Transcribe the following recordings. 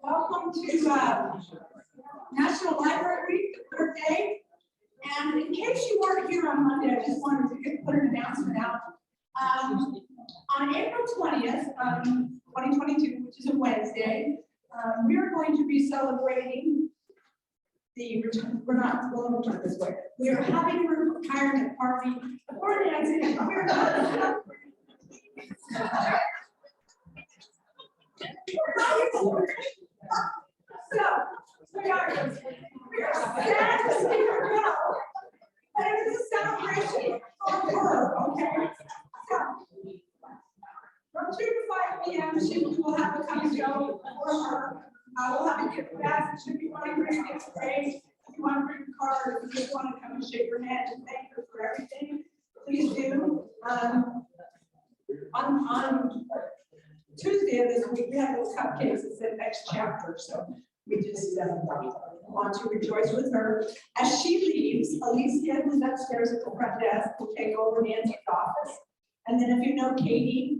Welcome to National Library Week, the third day. And in case you weren't here on Monday, I just wanted to put an announcement out. On April 20th, 2022, which is a Wednesday, we are going to be celebrating the return. We're not going to return this way. We are having a retirement party for Nancy. We're not. So we are sad to see her go, but it is a celebration for her, okay? So from 2 to 5 p.m., she will have a come and go for her. We'll have a gift basket. Should you want to bring gifts today, if you want to bring a card, if you just want to come and shake her hand and thank her for everything, please do. On Tuesday of this week, we have those cupcakes. It's the next chapter, so we just want to rejoice with her. As she leaves, Alicia, who's upstairs at the front desk, will take over Nancy's office. And then if you know Katie,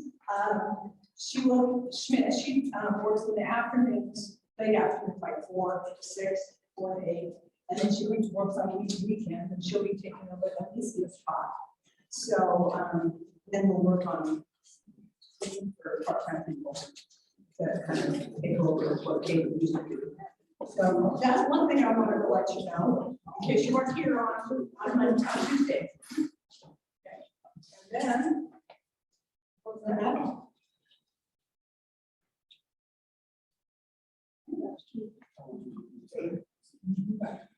she works in the afternoons, late afternoons, like 4 to 6, 4 to 8. And then she works on weekends, and she'll be taking over Alicia's spot. So then we'll work on for part-time people to kind of take over what Katie used to do. So that's one thing I wanted to let you know, in case you weren't here on Monday, Tuesday. Okay. And then, what's that?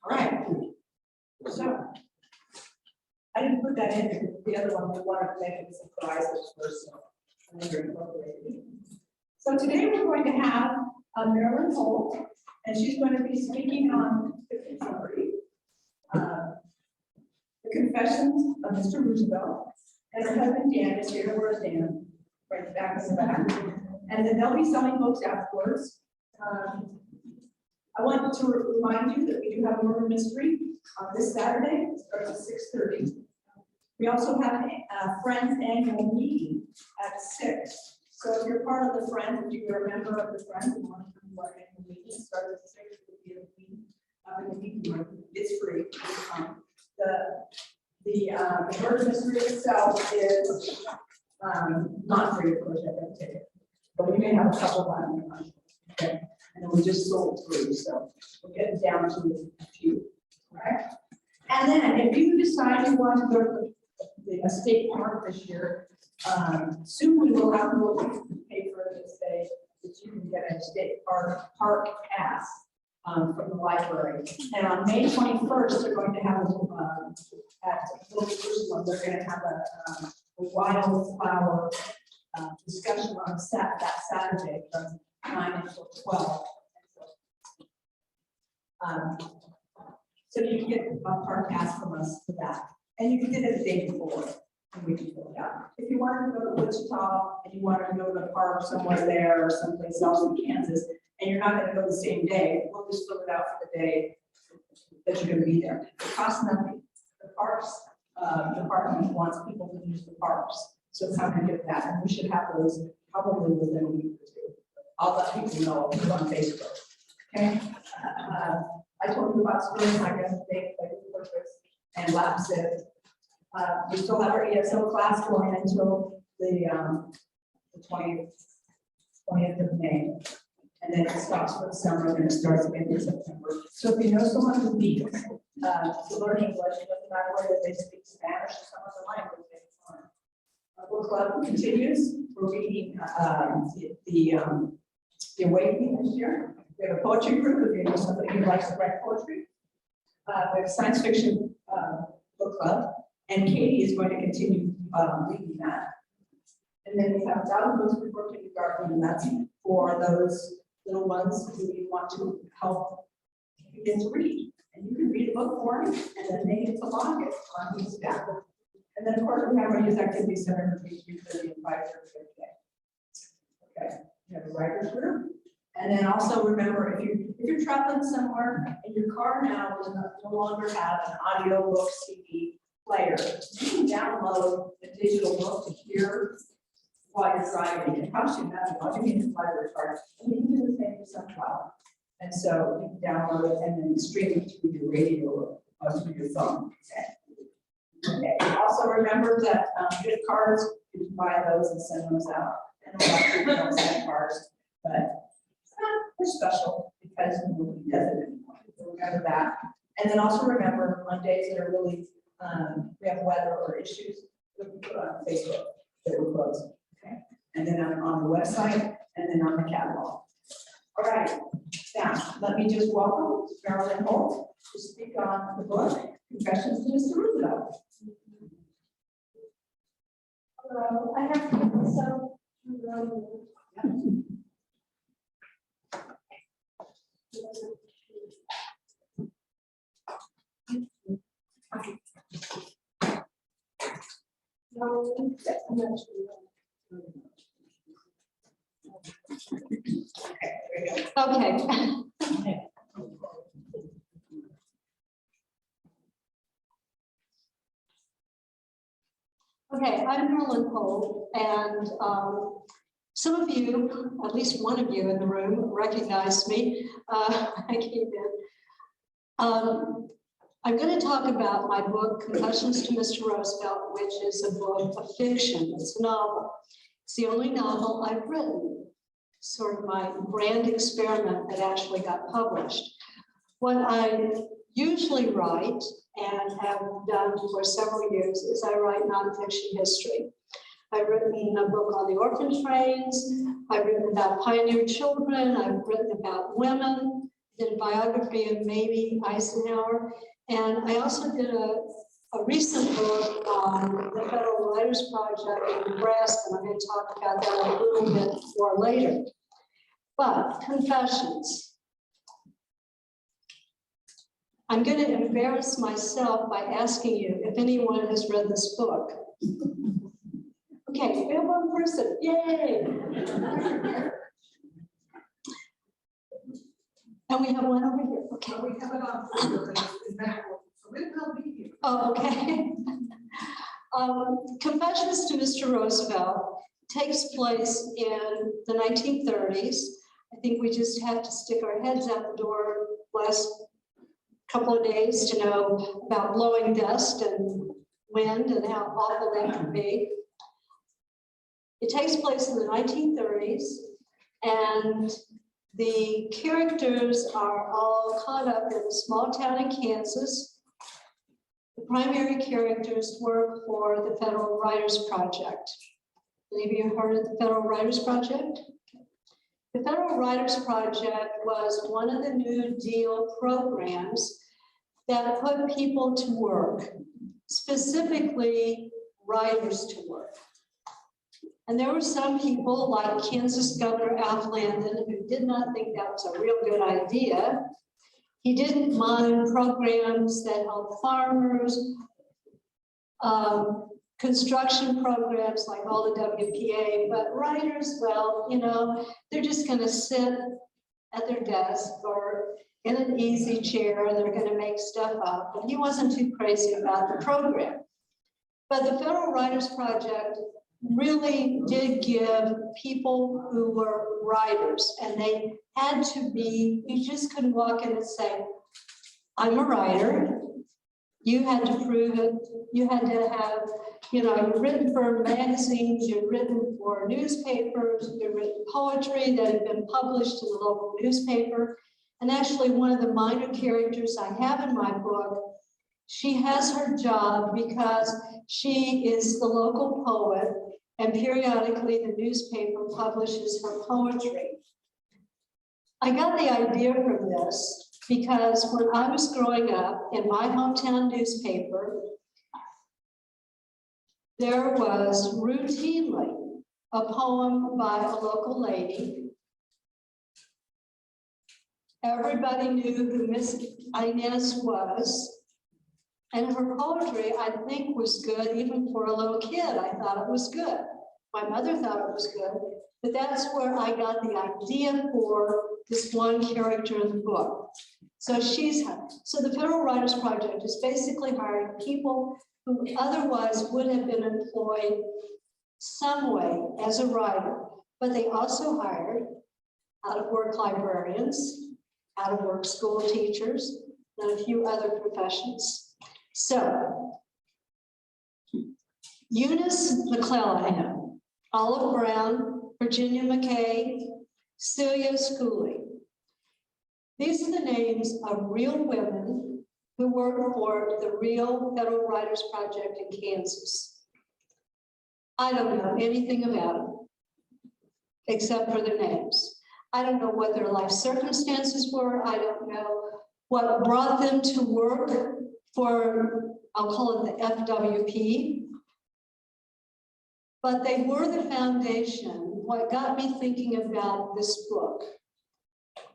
All right. So I didn't put that in the other one. We wanted to make it a surprise at first. So today we're going to have Marilyn Holt, and she's going to be speaking on the Confessions of Mr. Roosevelt, and her husband Dan is here. Where's Dan? Right back in the back. And then they'll be selling books afterwards. I want to remind you that we do have a murder mystery on this Saturday. It starts at 6:30. We also have a Friends annual meeting at 6. So if you're part of the Friends, if you're a member of the Friends and want to come to our annual meeting, start at 6. It will be a meeting room. It's free. The murder mystery itself is not free, of course. I have to take it, but we may have a couple of items. Okay, and we just sold 3, so we're getting down to a few. All right, and then if you decide you want to go to the state park this year, soon we will have a little paper that says that you can get a state park pass from the library. And on May 21st, they're going to have at Little Jerusalem, they're going to have a wildflower discussion on that Saturday from 9 until 12. So you can get a park pass from us for that. And you can get it the day before, and we can fill it out. If you wanted to go to Wichita and you wanted to go to the park somewhere there or someplace else in Kansas, and you're not going to go the same day, we'll just fill it out for the day that you're going to be there. It costs nothing. The parks department wants people to use the parks, so it's how to get that. And we should have those probably within a week or 2. I'll let people know on Facebook. Okay. I told you about spring, I guess, they purpose. And LabSIP. We still have our ESL class going until the 20th of May. And then it stops for the summer and it starts again in September. So if you know someone who needs to learn English, it doesn't matter whether they speak Spanish or some other language, they can learn. Our book club continues. We're reading the Awakening this year. We have a poetry group if you know somebody who likes to write poetry. We have a science fiction book club, and Katie is going to continue leading that. And then we have 1,000 books before kindergarten, and that's for those little ones who you want to help begin to read. And you can read a book for them, and then they get to log it on his staff. And then, of course, we have our youth activity center between 3:30 and 5:30 every day. Okay, we have a writers group. And then also remember, if you're traveling somewhere and your car now does no longer have an audio book CD player, you can download a digital book to hear while you're driving. It costs you nothing, all you need is library card. And you can do the same for Sunflower. And so you can download it and then stream it through your radio or through your phone. Okay. Also remember that gift cards, you can buy those and send those out. And a lot of people don't send cards, but they're special because nobody does it anymore. So remember that. And then also remember on days that are really, we have weather or issues, we can put on Facebook that we're closed. Okay. And then on the website and then on the catalog. All right. Now, let me just welcome Marilyn Holt to speak on the book, Confessions to Mr. Roosevelt. Hello, I have to get myself. Okay. Okay, I'm Marilyn Holt, and some of you, at least one of you in the room, recognized me. I came in. I'm going to talk about my book, Confessions to Mr. Roosevelt, which is a book of fiction. It's a novel. It's the only novel I've written, sort of my grand experiment that actually got published. What I usually write and have done for several years is I write nonfiction history. I've written a book on the orphan trains. I've written about pioneer children. I've written about women. Did a biography of Mamie Eisenhower. And I also did a recent book on the Federal Writers Project in Nebraska, and I'm going to talk about that a little bit more later. But confessions. I'm going to embarrass myself by asking you if anyone has read this book. Okay, we have one person. Yay! And we have one over here. Okay. We have it on paper, but it's back, so it will be here. Oh, okay. Confessions to Mr. Roosevelt takes place in the 1930s. I think we just have to stick our heads out the door last couple of days to know about blowing dust and wind and how awful that can be. It takes place in the 1930s, and the characters are all caught up in a small town in Kansas. The primary characters work for the Federal Writers Project. Any of you heard of the Federal Writers Project? The Federal Writers Project was one of the New Deal programs that put people to work, specifically writers to work. And there were some people like Kansas Governor Alf Landon who did not think that was a real good idea. He didn't mind programs that helped farmers, construction programs like all the WPA, but writers, well, you know, they're just going to sit at their desk or in an easy chair, they're going to make stuff up. And he wasn't too crazy about the program. But the Federal Writers Project really did give people who were writers, and they had to be, you just couldn't walk in and say, I'm a writer. You had to prove it. You had to have, you know, you've written for magazines, you've written for newspapers, you've written poetry that had been published in the local newspaper. And actually one of the minor characters I have in my book, she has her job because she is the local poet, and periodically the newspaper publishes her poetry. I got the idea from this because when I was growing up in my hometown newspaper, there was routinely a poem by a local lady. Everybody knew who Miss Inez was. And her poetry, I think, was good, even for a little kid. I thought it was good. My mother thought it was good. But that's where I got the idea for this one character in the book. So the Federal Writers Project is basically hiring people who otherwise would have been employed some way as a writer, but they also hired out-of-work librarians, out-of-work school teachers, and a few other professions. So, Eunice McClellan, Olive Brown, Virginia McKay, Celia Schooley. These are the names of real women who work for the real Federal Writers Project in Kansas. I don't know anything about them, except for their names. I don't know what their life circumstances were. I don't know what brought them to work for, I'll call it the FWP. But they were the foundation, what got me thinking about this book.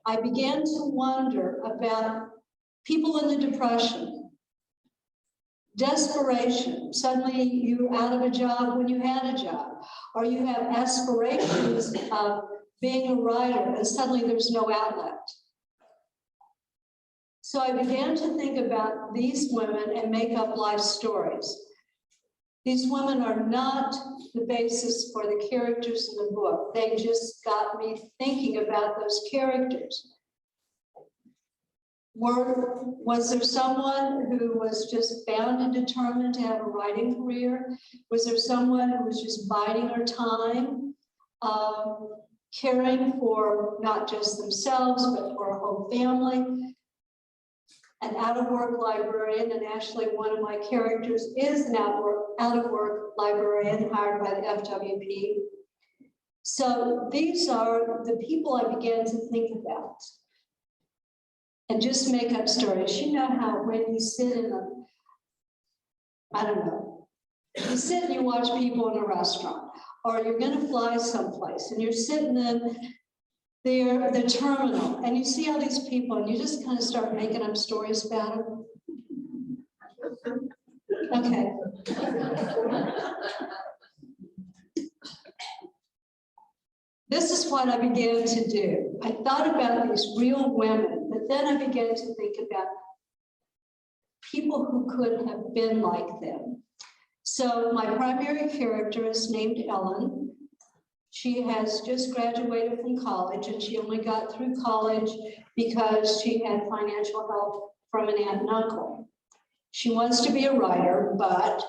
I began to wonder about people in the Depression, desperation. Suddenly you're out of a job when you had a job, or you have aspirations of being a writer and suddenly there's no outlet. So I began to think about these women and make up life stories. These women are not the basis for the characters in the book. They just got me thinking about those characters. Was there someone who was just bound and determined to have a writing career? Was there someone who was just biding her time, caring for not just themselves, but for a whole family? An out-of-work librarian, and actually one of my characters is an out-of-work librarian hired by the FWP. So these are the people I began to think about and just make up stories. You know how when you sit in a, I don't know, you sit and you watch people in a restaurant, or you're gonna fly someplace and you're sitting in the terminal, and you see all these people, and you just kind of start making up stories about them. Okay. This is what I began to do. I thought about these real women, but then I began to think about people who could have been like them. So my primary character is named Ellen. She has just graduated from college, and she only got through college because she had financial help from an aunt and uncle. She wants to be a writer, but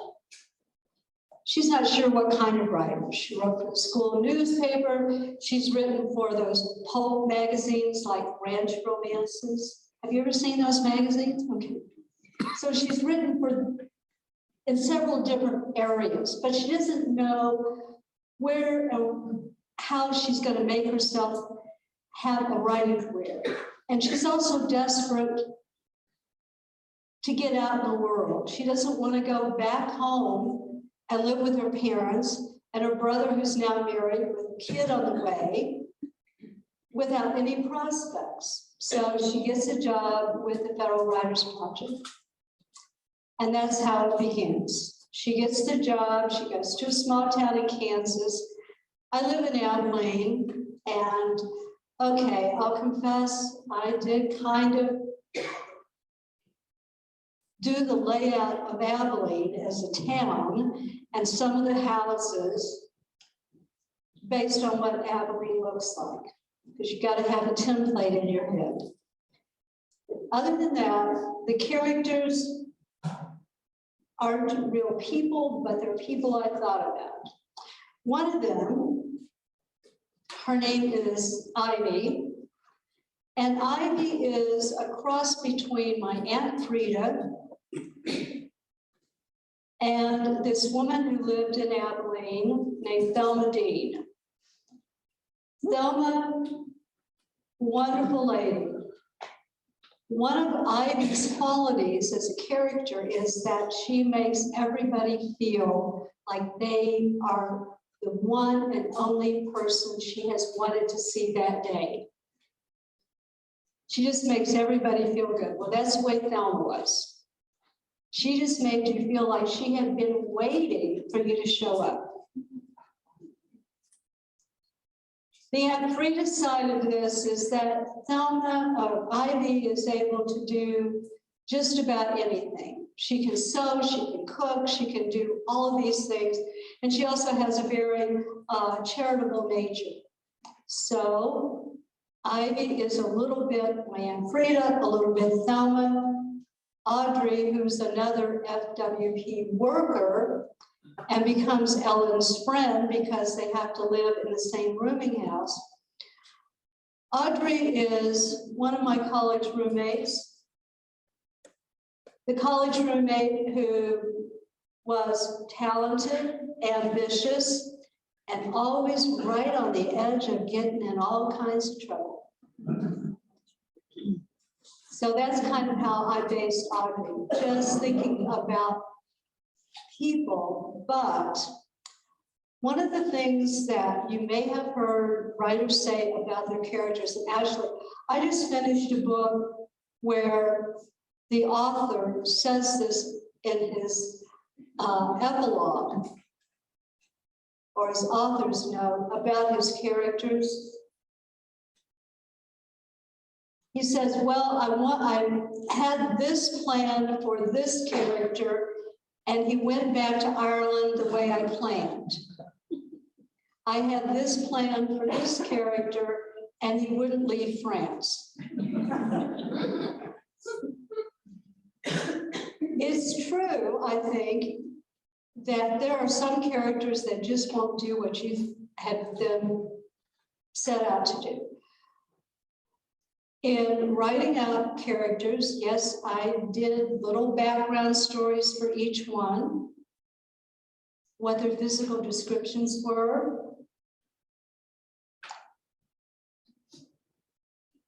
she's not sure what kind of writer. She wrote for the school newspaper. She's written for those pulp magazines like Ranch Romances. Have you ever seen those magazines? Okay. So she's written in several different areas, but she doesn't know where and how she's going to make herself have a writing career. And she's also desperate to get out in the world. She doesn't want to go back home and live with her parents and her brother, who's now married with a kid on the way, without any prospects. So she gets a job with the Federal Writers Project. And that's how it begins. She gets the job, she goes to a small town in Kansas. I live in Abilene, and okay, I'll confess, I did kind of do the layout of Abilene as a town and some of the houses based on what Abilene looks like, because you got to have a template in your head. Other than that, the characters aren't real people, but they're people I thought about. One of them, her name is Ivy, and Ivy is a cross between my Aunt Frida and this woman who lived in Abilene named Thelma Dean. Thelma, wonderful lady. One of Ivy's qualities as a character is that she makes everybody feel like they are the one and only person she has wanted to see that day. She just makes everybody feel good. Well, that's the way Thelma was. She just made you feel like she had been waiting for you to show up. The Aunt Frida side of this is that Thelma, or Ivy, is able to do just about anything. She can sew, she can cook, she can do all of these things. And she also has a very charitable nature. So Ivy is a little bit Manfreda, a little bit Thelma. Audrey, who's another FWP worker, and becomes Ellen's friend because they have to live in the same rooming house. Audrey is one of my college roommates. The college roommate who was talented, ambitious, and always right on the edge of getting in all kinds of trouble. So that's kind of how I based Audrey, just thinking about people. But one of the things that you may have heard writers say about their characters, and actually, I just finished a book where the author says this in his epilogue, or his author's note about his characters. He says, well, I had this plan for this character, and he went back to Ireland the way I planned. I had this plan for this character, and he wouldn't leave France. It's true, I think, that there are some characters that just won't do what you had them set out to do. In writing out characters, yes, I did little background stories for each one, what their physical descriptions were,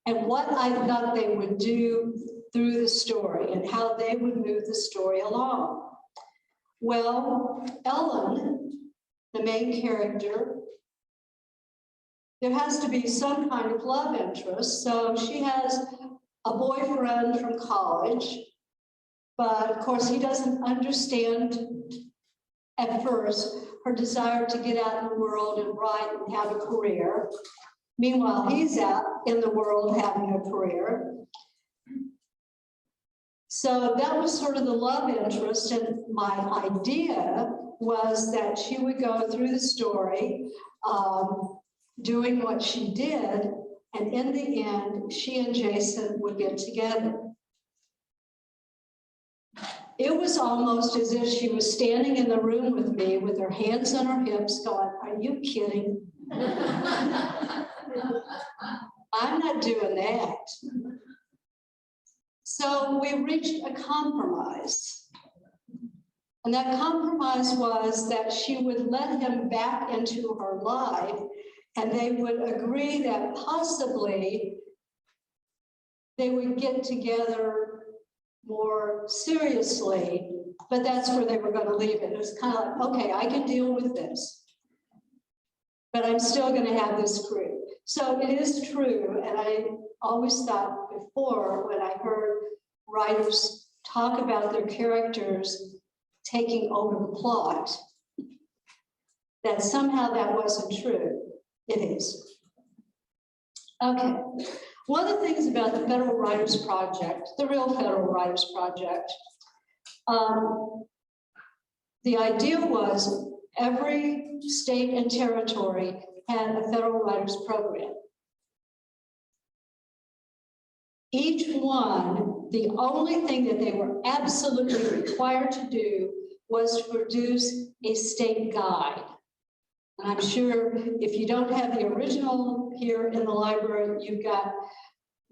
and what I thought they would do through the story and how they would move the story along. Well, Ellen, the main character, there has to be some kind of love interest. So she has a boyfriend from college, but of course he doesn't understand at first her desire to get out in the world and write and have a career. Meanwhile, he's out in the world having a career. So that was sort of the love interest, and my idea was that she would go through the story, doing what she did, and in the end, she and Jason would get together. It was almost as if she was standing in the room with me with her hands on her hips going, are you kidding? I'm not doing that. So we reached a compromise. And that compromise was that she would let him back into her life, and they would agree that possibly they would get together more seriously, but that's where they were going to leave it. It was kind of like, okay, I can deal with this, but I'm still going to have this crew. So it is true, and I always thought before when I heard writers talk about their characters taking over the plot, that somehow that wasn't true. It is. Okay. One of the things about the Federal Writers Project, the real Federal Writers Project, the idea was every state and territory had a Federal Writers Program. Each one, the only thing that they were absolutely required to do was to produce a state guide. And I'm sure if you don't have the original here in the library, you've got,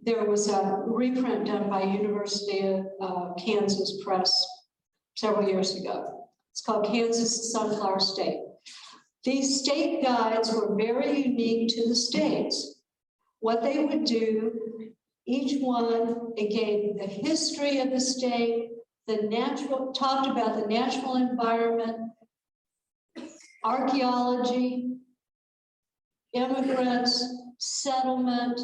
there was a reprint done by University of Kansas Press several years ago. It's called Kansas Sunflower State. These state guides were very unique to the states. What they would do, each one, it gave the history of the state, the natural, talked about the natural environment, archaeology, immigrants, settlement,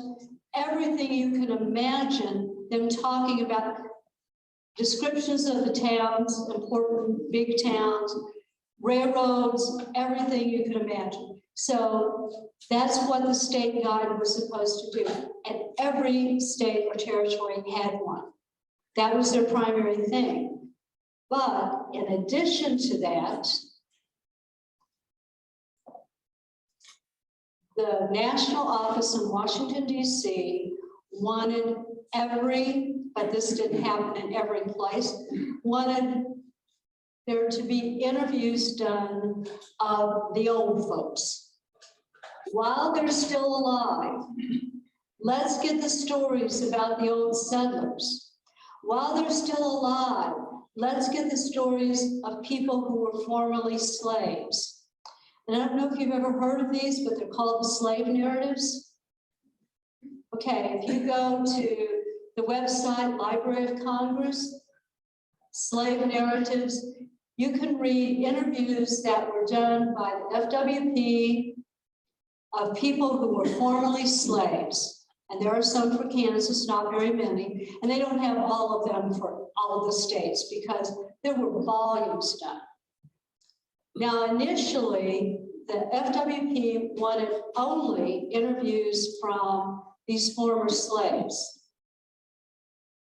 everything you can imagine them talking about, descriptions of the towns, important big towns, railroads, everything you can imagine. So that's what the state guide was supposed to do. And every state or territory had one. That was their primary thing. But in addition to that, the national office in Washington, D.C. wanted but this didn't happen in every place, wanted there to be interviews done of the old folks. While they're still alive, let's get the stories about the old settlers. While they're still alive, let's get the stories of people who were formerly slaves. And I don't know if you've ever heard of these, but they're called the slave narratives. Okay, if you go to the website, Library of Congress, slave narratives, you can read interviews that were done by the FWP of people who were formerly slaves. And there are some for Kansas, not very many, and they don't have all of them for all of the states because there were volumes done. Now, initially, the FWP wanted only interviews from these former slaves.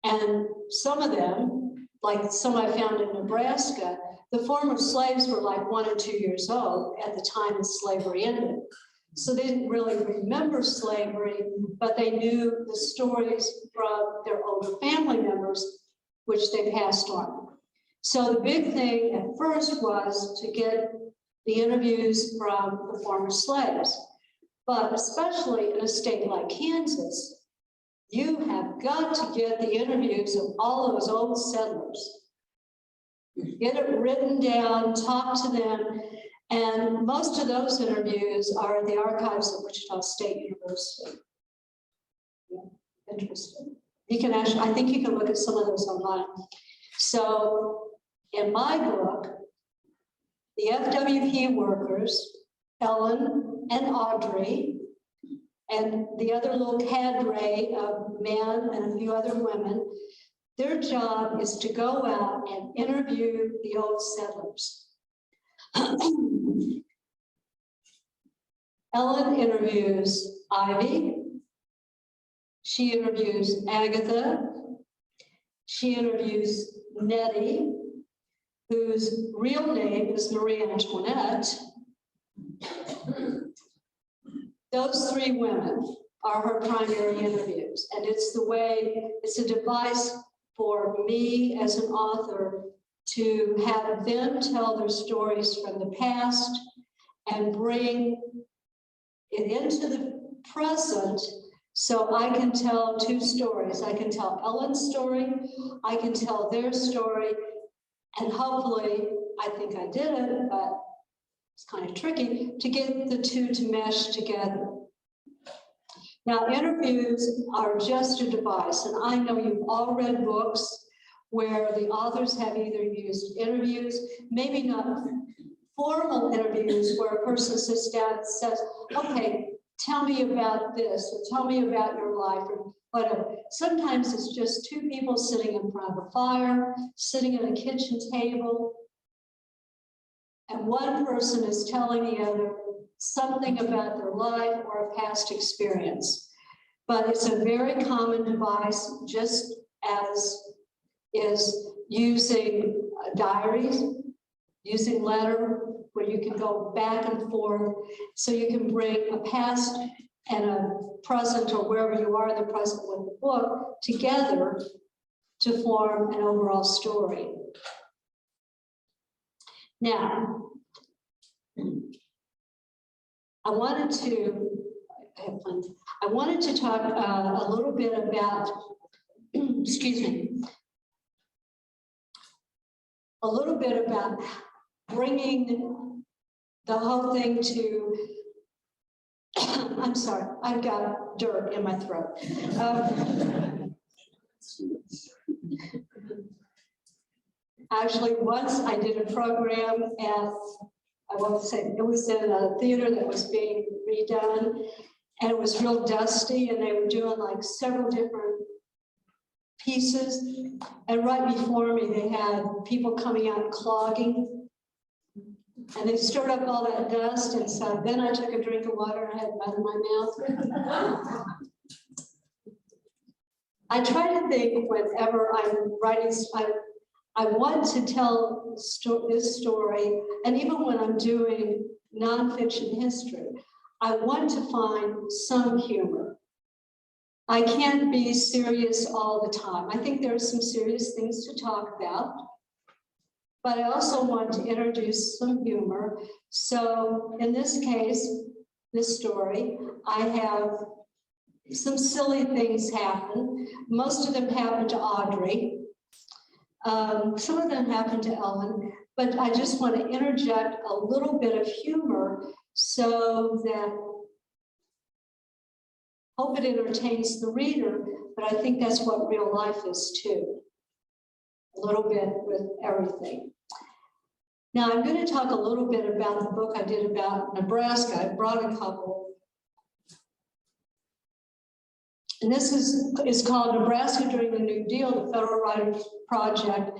And some of them, like some I found in Nebraska, the former slaves were like 1 or 2 years old at the time that slavery ended. So they didn't really remember slavery, but they knew the stories from their older family members, which they passed on. So the big thing at first was to get the interviews from the former slaves. But especially in a state like Kansas, you have got to get the interviews of all those old settlers. Get it written down, talk to them, and most of those interviews are in the archives of Wichita State University. Yeah, interesting. You can actually, I think you can look at some of those online. So in my book, the FWP workers, Ellen and Audrey, and the other little cadre of men and a few other women, their job is to go out and interview the old settlers. Ellen interviews Ivy. She interviews Agatha. She interviews Nettie, whose real name is Marie Antoinette. Those 3 women are her primary interviews. And it's a device for me as an author to have them tell their stories from the past and bring it into the present so I can tell 2 stories. I can tell Ellen's story, I can tell their story, and hopefully, I think I did it, but it's kind of tricky to get the 2 to mesh together. Now, interviews are just a device, and I know you've all read books where the authors have either used interviews, maybe not formal interviews where a person sits down and says, okay, tell me about this, or tell me about your life, or whatever. Sometimes it's just 2 people sitting in front of a fire, sitting at a kitchen table, and one person is telling the other something about their life or a past experience. But it's a very common device, just as is using diaries, using letter, where you can go back and forth, so you can bring a past and a present, or wherever you are in the present with the book, together to form an overall story. Now, I wanted to talk a little bit about, excuse me, a little bit about bringing the whole thing to, I'm sorry, I've got dirt in my throat. Actually, once I did a program at, I won't say, it was in a theater that was being redone, and it was real dusty, and they were doing like several different pieces. And right before me, they had people coming out clogging, and they stirred up all that dust. And so then I took a drink of water and I had mud in my mouth. I try to think whenever I'm writing, I want to tell this story, and even when I'm doing nonfiction history, I want to find some humor. I can't be serious all the time. I think there are some serious things to talk about, but I also want to introduce some humor. So in this case, this story, I have some silly things happen. Most of them happen to Audrey. Some of them happen to Ellen, but I just want to interject a little bit of humor so that hope it entertains the reader, but I think that's what real life is too. A little bit with everything. Now I'm going to talk a little bit about the book I did about Nebraska. I brought a couple. And this is called Nebraska During the New Deal, the Federal Writers Project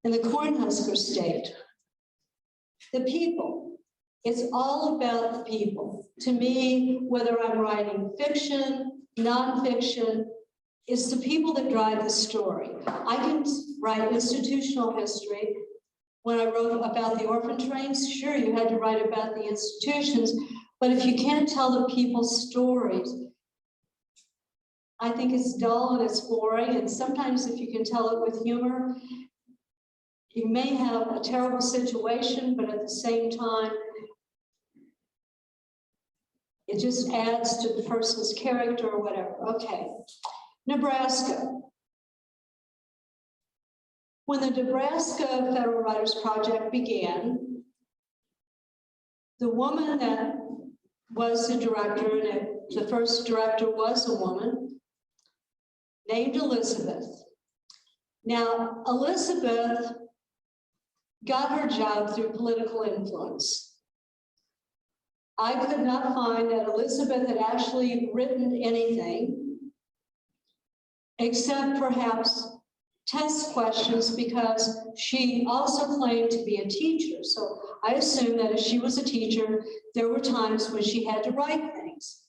in the Cornhusker State. The people. It's all about the people. To me, whether I'm writing fiction, nonfiction, it's the people that drive the story. I can write institutional history. When I wrote about the orphan trains, sure, you had to write about the institutions, but if you can't tell the people's stories, I think it's dull and it's boring, and sometimes if you can tell it with humor, you may have a terrible situation, but at the same time, it just adds to the person's character or whatever. Okay, Nebraska. When the Nebraska Federal Writers Project began, the woman that was the director, and the first director was a woman, named Elizabeth. Now, Elizabeth got her job through political influence. I could not find that Elizabeth had actually written anything, except perhaps test questions, because she also claimed to be a teacher. So I assume that if she was a teacher, there were times when she had to write things.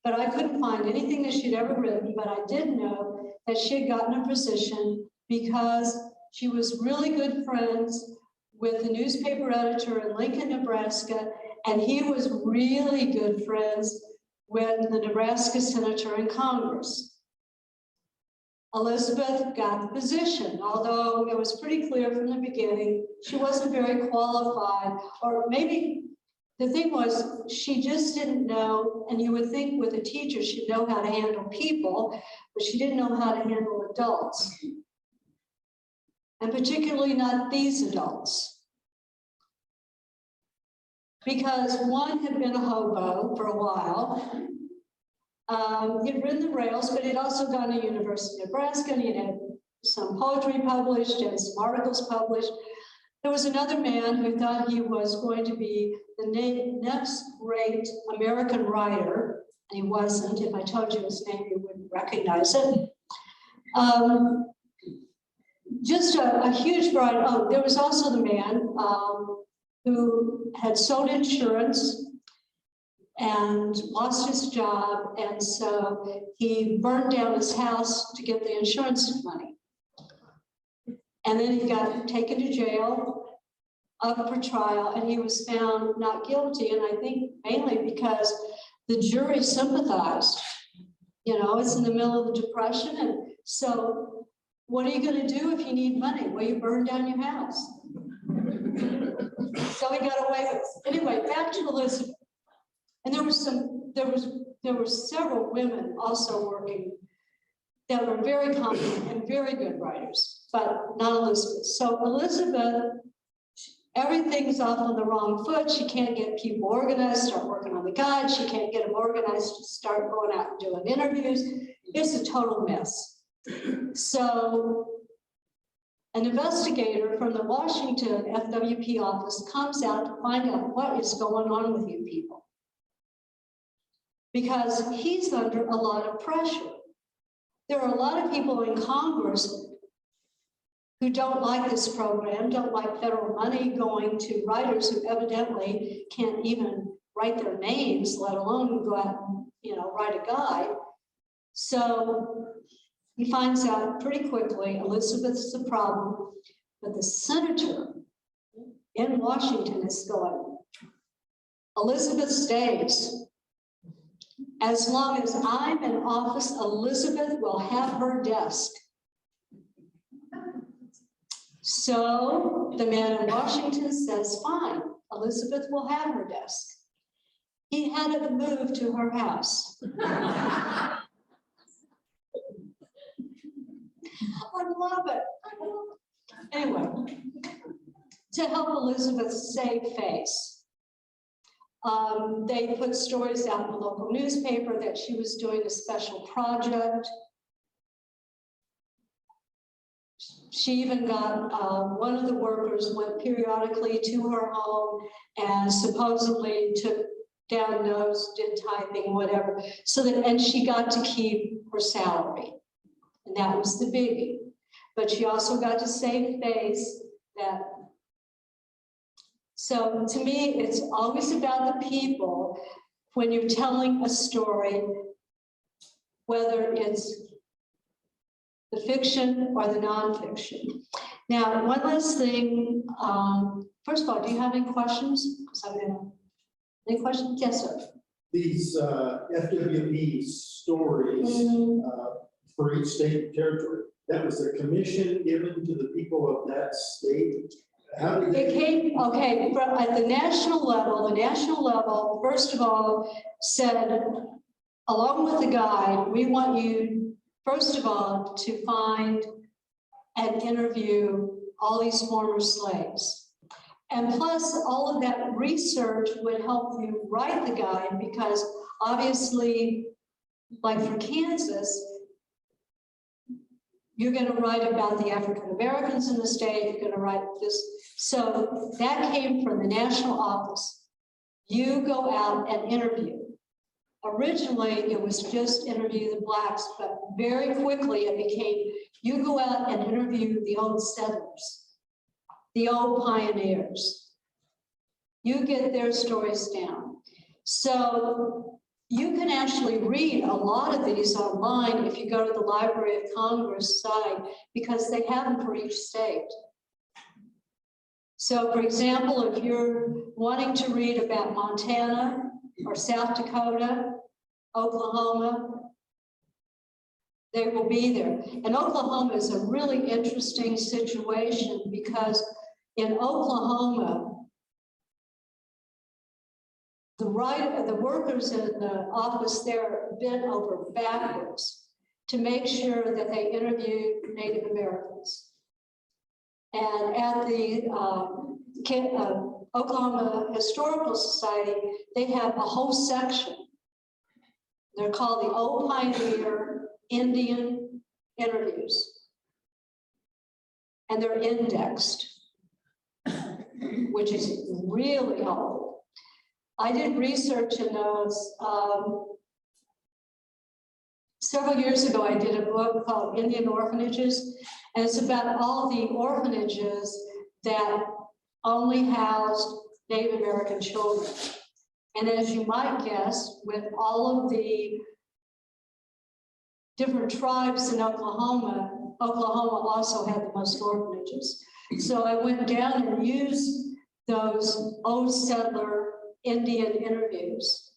But I couldn't find anything that she'd ever written, but I did know that she had gotten a position because she was really good friends with the newspaper editor in Lincoln, Nebraska, and he was really good friends with the Nebraska senator in Congress. Elizabeth got the position, although it was pretty clear from the beginning she wasn't very qualified, or maybe the thing was she just didn't know, and you would think with a teacher she'd know how to handle people, but she didn't know how to handle adults, and particularly not these adults. Because one had been a hobo for a while. He'd ridden the rails, but he'd also gone to University of Nebraska, and he had some poetry published and some articles published. There was another man who thought he was going to be the next great American writer, and he wasn't. If I told you his name, you wouldn't recognize it. Just a huge variety. Oh, there was also the man who had sold insurance and lost his job, and so he burned down his house to get the insurance money. And then he got taken to jail, up for trial, and he was found not guilty, and I think mainly because the jury sympathized. You know, it's in the middle of the Depression, and so what are you going to do if you need money? Well, you burn down your house. So he got away with it. Anyway, back to Elizabeth. And there were several women also working that were very competent and very good writers, but not Elizabeth. So Elizabeth, everything's off on the wrong foot. She can't get people organized, start working on the guide. She can't get them organized to start going out and doing interviews. It's a total mess. So an investigator from the Washington FWP office comes out to find out what is going on with you people, because he's under a lot of pressure. There are a lot of people in Congress who don't like this program, don't like federal money going to writers who evidently can't even write their names, let alone go out and, you know, write a guide. So he finds out pretty quickly Elizabeth's the problem, but the senator in Washington is going, Elizabeth stays. As long as I'm in office, Elizabeth will have her desk. So the man in Washington says, fine, Elizabeth will have her desk. He had it moved to her house. I love it. Anyway, to help Elizabeth save face, they put stories out in the local newspaper that she was doing a special project. She even got, one of the workers went periodically to her home and supposedly took down notes, did typing, whatever, so that, and she got to keep her salary. And that was the biggie. But she also got to save face that. So to me, it's always about the people when you're telling a story, whether it's the fiction or the nonfiction. Now, one last thing. First of all, do you have any questions? Any questions? Yes, sir. These FWB stories for each state and territory, that was a commission given to the people of that state. How did It came, okay, at the national level, first of all, said, along with the guide, we want you, first of all, to find and interview all these former slaves. And plus, all of that research would help you write the guide, because obviously, like for Kansas, you're going to write about the African Americans in the state, you're going to write this. So that came from the national office. You go out and interview. Originally, it was just interview the blacks, but very quickly it became, you go out and interview the old settlers, the old pioneers. You get their stories down. So you can actually read a lot of these online if you go to the Library of Congress site, because they have them for each state. So for example, if you're wanting to read about Montana or South Dakota, Oklahoma, they will be there. And Oklahoma is a really interesting situation, because in Oklahoma, the workers in the office there bent over backwards to make sure that they interviewed Native Americans. And at the Oklahoma Historical Society, they have a whole section. They're called the Old Pioneer Indian Interviews. And they're indexed, which is really helpful. I did research in those. Several years ago, I did a book called Indian Orphanages, and it's about all the orphanages that only housed Native American children. And as you might guess, with all of the different tribes in Oklahoma, Oklahoma also had the most orphanages. So I went down and used those old settler Indian interviews.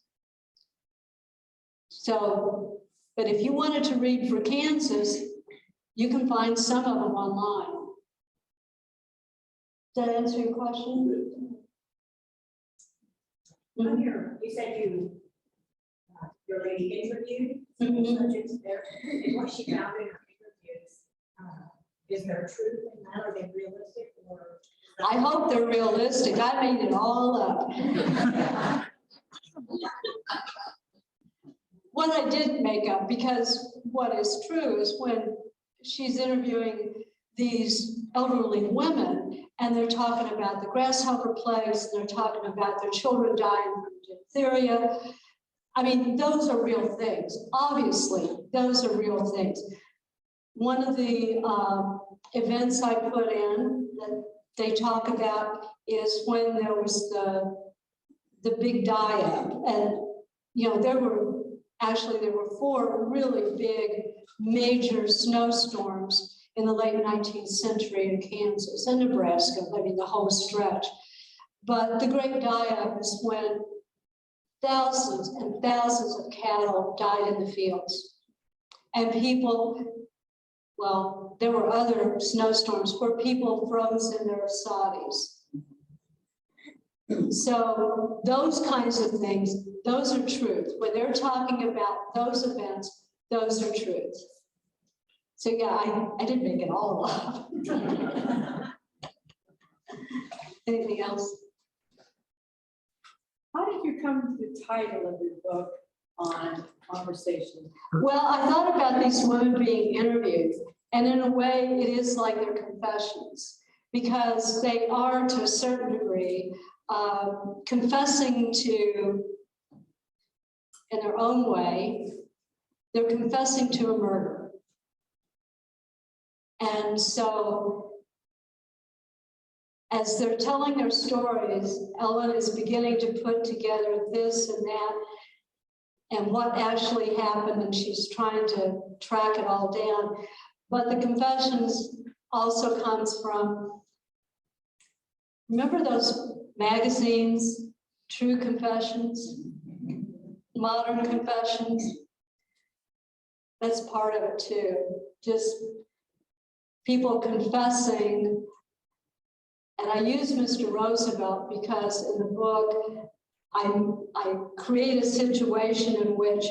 So, but if you wanted to read for Kansas, you can find some of them online. Does that answer your question? On your, you said your lady interviewed subjects there, and what she found in her interviews, is there truth in that? Are they realistic, or? I hope they're realistic. I made it all up. What I did make up, because what is true is when she's interviewing these elderly women and they're talking about the grasshopper plagues, and they're talking about their children dying from diphtheria. I mean, those are real things. Obviously, those are real things. One of the events I put in that they talk about is when there was the big die-up, and you know, there were 4 really big major snowstorms in the late 19th century in Kansas and Nebraska. I mean, the whole stretch. But the great die-up is when thousands and thousands of cattle died in the fields. And people, well, there were other snowstorms where people froze in their saddles. So those kinds of things, those are truth. When they're talking about those events, those are truth. So yeah, I didn't make it all up. Anything else? How did you come to the title of your book on conversation? Well, I thought about these women being interviewed, and in a way, it is like their confessions, because they are, to a certain degree, confessing to, in their own way, they're confessing to a murder. And so, as they're telling their stories, Ellen is beginning to put together this and that, and what actually happened, and she's trying to track it all down. But the confessions also comes from, remember those magazines, True Confessions, Modern Confessions? That's part of it too. Just people confessing. And I use Mr. Roosevelt because in the book, I create a situation in which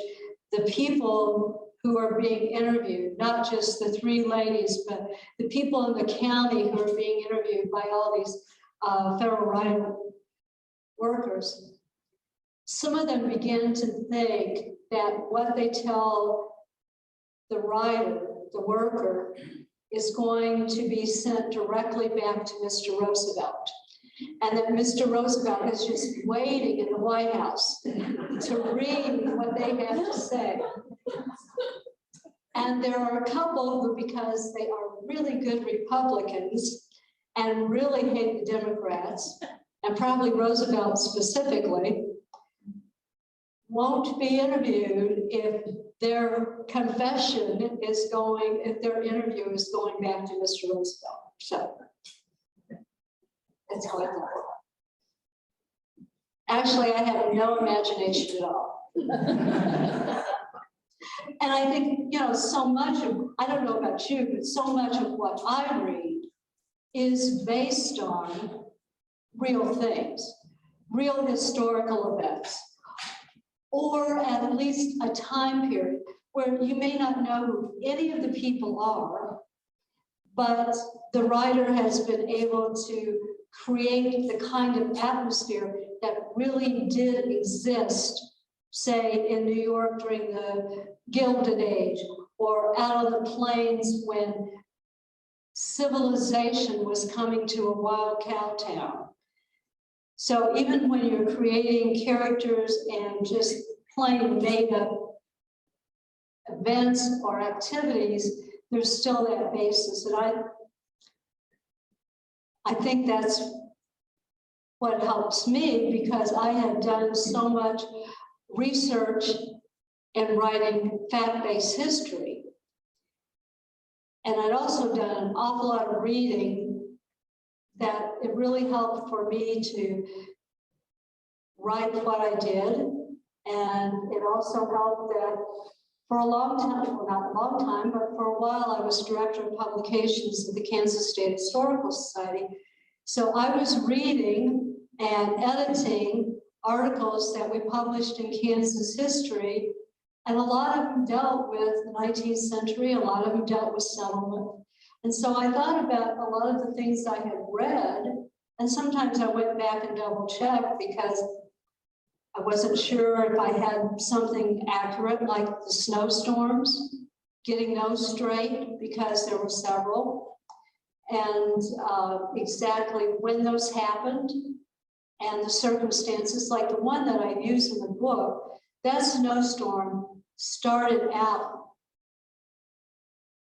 the people who are being interviewed, not just the three ladies, but the people in the county who are being interviewed by all these federal rights workers, some of them begin to think that what they tell the writer, the worker, is going to be sent directly back to Mr. Roosevelt. And that Mr. Roosevelt is just waiting in the White House to read what they have to say. And there are a couple who, because they are really good Republicans and really hate the Democrats, and probably Roosevelt specifically, won't be interviewed if their confession is going, if their interview is going back to Mr. Roosevelt. So that's how I thought. Actually, I have no imagination at all. And I think, you know, so much of, I don't know about you, but so much of what I read is based on real things, real historical events, or at least a time period where you may not know who any of the people are, but the writer has been able to create the kind of atmosphere that really did exist, say in New York during the Gilded Age, or out on the plains when civilization was coming to a wild cow town. So even when you're creating characters and just plain made up events or activities, there's still that basis. And I think that's what helps me, because I have done so much research and writing fact-based history. And I'd also done an awful lot of reading that it really helped for me to write what I did. And it also helped that for a long time, well, not a long time, but for a while, I was director of publications of the Kansas State Historical Society. So I was reading and editing articles that we published in Kansas history, and a lot of them dealt with the 19th century, a lot of them dealt with settlement. And so I thought about a lot of the things I had read, and sometimes I went back and double checked because I wasn't sure if I had something accurate, like the snowstorms, getting those straight because there were several, and exactly when those happened and the circumstances, like the one that I use in the book. That snowstorm started out,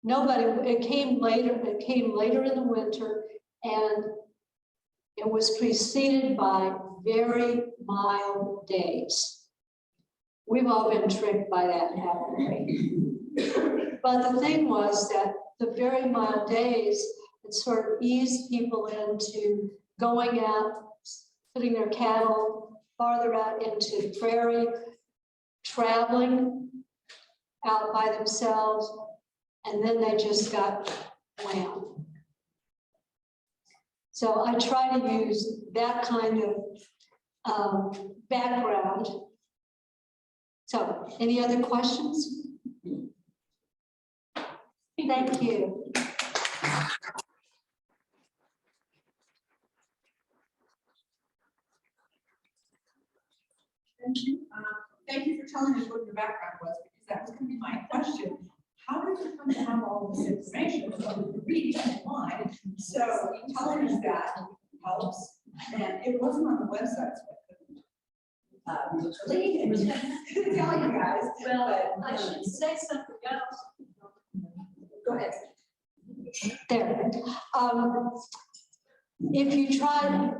it came later in the winter, and it was preceded by very mild days. We've all been tricked by that, haven't we? But the thing was that the very mild days, it sort of eased people into going out, putting their cattle farther out into the prairie, traveling out by themselves, and then they just got whammed. So I try to use that kind of background. So, any other questions? Thank you. Thank you for telling us what your background was, because that was gonna be my question. How did you come to have all this information so we could read online? So telling us that helps, and it wasn't on the website, so I couldn't literally tell you guys. Well, I should say something else. Go ahead. There. If you try,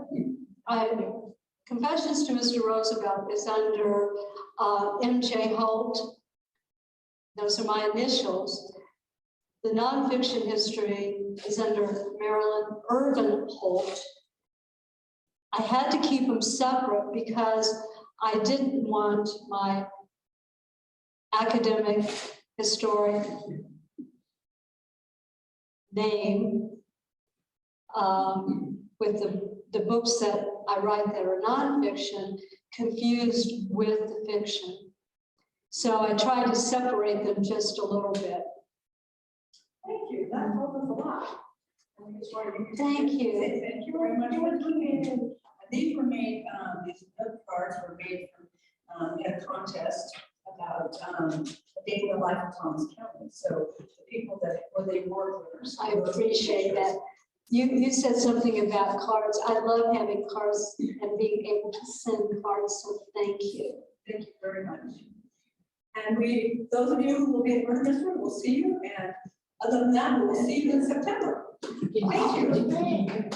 Confessions to Mr. Roosevelt is under M.J. Holt. Those are my initials. The nonfiction history is under Marilyn Irvin Holt. I had to keep them separate because I didn't want my academic historic name with the books that I write that are nonfiction confused with the fiction. So I tried to separate them just a little bit. Thank you, that told us a lot. And we just wanted to Thank you. say thank you very much for coming in. These were made, these note cards were made from, we had a contest about a day in the life of Thomas County. So the people that were the award winners. I appreciate that. You said something about cards. I love having cards and being able to send cards, so thank you. Thank you very much. And those of you who will be at murder mystery, we'll see you. And other than that, we'll see you in September. Thank you.